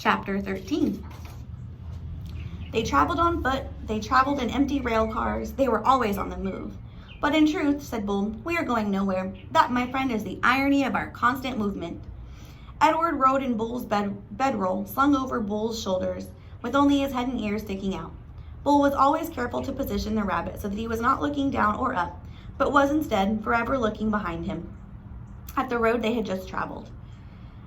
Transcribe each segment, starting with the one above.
Chapter 13. They traveled on foot, they traveled in empty rail cars, they were always on the move. But in truth, said Bull, we are going nowhere. That, my friend, is the irony of our constant movement. Edward rode in Bull's bedroll, slung over Bull's shoulders, with only his head and ears sticking out. Bull was always careful to position the rabbit so that he was not looking down or up, but was instead forever looking behind him, at the road they had just traveled.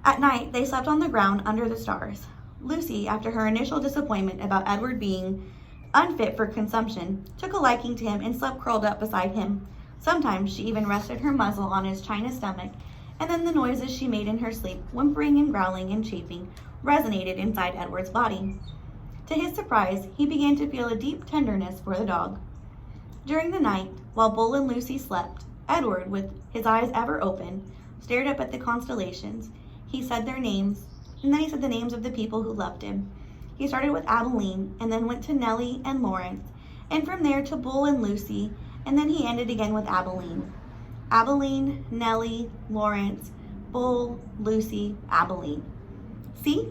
At night, they slept on the ground under the stars. Lucy, after her initial disappointment about Edward being unfit for consumption, took a liking to him and slept curled up beside him. Sometimes she even rested her muzzle on his china stomach, and then the noises she made in her sleep, whimpering and growling and chafing, resonated inside Edward's body. To his surprise, he began to feel a deep tenderness for the dog. During the night, while Bull and Lucy slept, Edward, with his eyes ever open, stared up at the constellations. He said their names, and then he said the names of the people who loved him. He started with Abilene, and then went to Nellie and Lawrence, and from there to Bull and Lucy, and then he ended again with Abilene. Abilene, Nellie, Lawrence, Bull, Lucy, Abilene. See?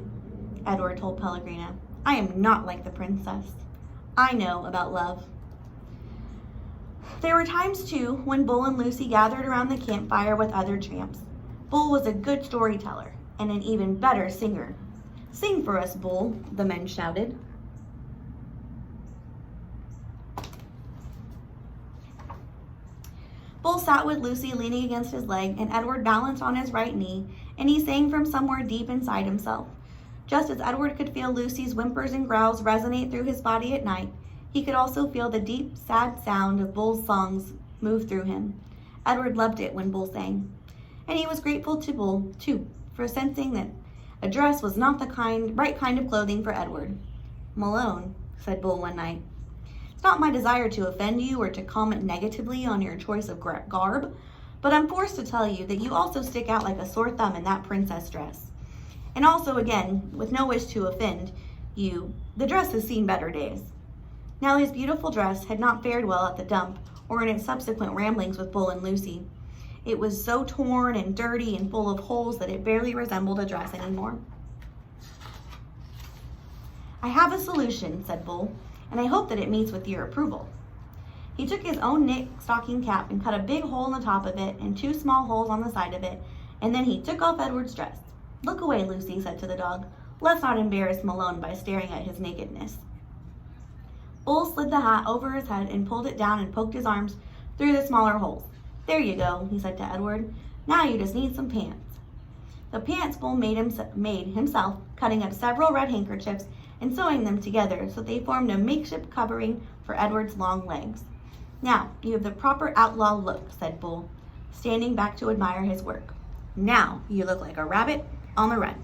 Edward told Pellegrina. I am not like the princess. I know about love. There were times, too, when Bull and Lucy gathered around the campfire with other tramps. Bull was a good storyteller and an even better singer. Sing for us, Bull, the men shouted. Bull sat with Lucy leaning against his leg and Edward balanced on his right knee, and he sang from somewhere deep inside himself. Just as Edward could feel Lucy's whimpers and growls resonate through his body at night, he could also feel the deep, sad sound of Bull's songs move through him. Edward loved it when Bull sang. And he was grateful to Bull, too, for sensing that a dress was not the right kind of clothing for Edward. Malone, said Bull one night, it's not my desire to offend you or to comment negatively on your choice of garb, but I'm forced to tell you that you also stick out like a sore thumb in that princess dress. And also, again, with no wish to offend you, the dress has seen better days. Nellie's beautiful dress had not fared well at the dump or in its subsequent ramblings with Bull and Lucy. It was so torn and dirty and full of holes that it barely resembled a dress anymore. I have a solution, said Bull, and I hope that it meets with your approval. He took his own knit stocking cap and cut a big hole in the top of it and 2 small holes on the side of it, and then he took off Edward's dress. Look away, Lucy said to the dog. Let's not embarrass Malone by staring at his nakedness. Bull slid the hat over his head and pulled it down and poked his arms through the smaller holes. There you go, he said to Edward. Now you just need some pants. The pants Bull made himself, cutting up several red handkerchiefs and sewing them together so they formed a makeshift covering for Edward's long legs. Now, you have the proper outlaw look, said Bull, standing back to admire his work. Now you look like a rabbit on the run.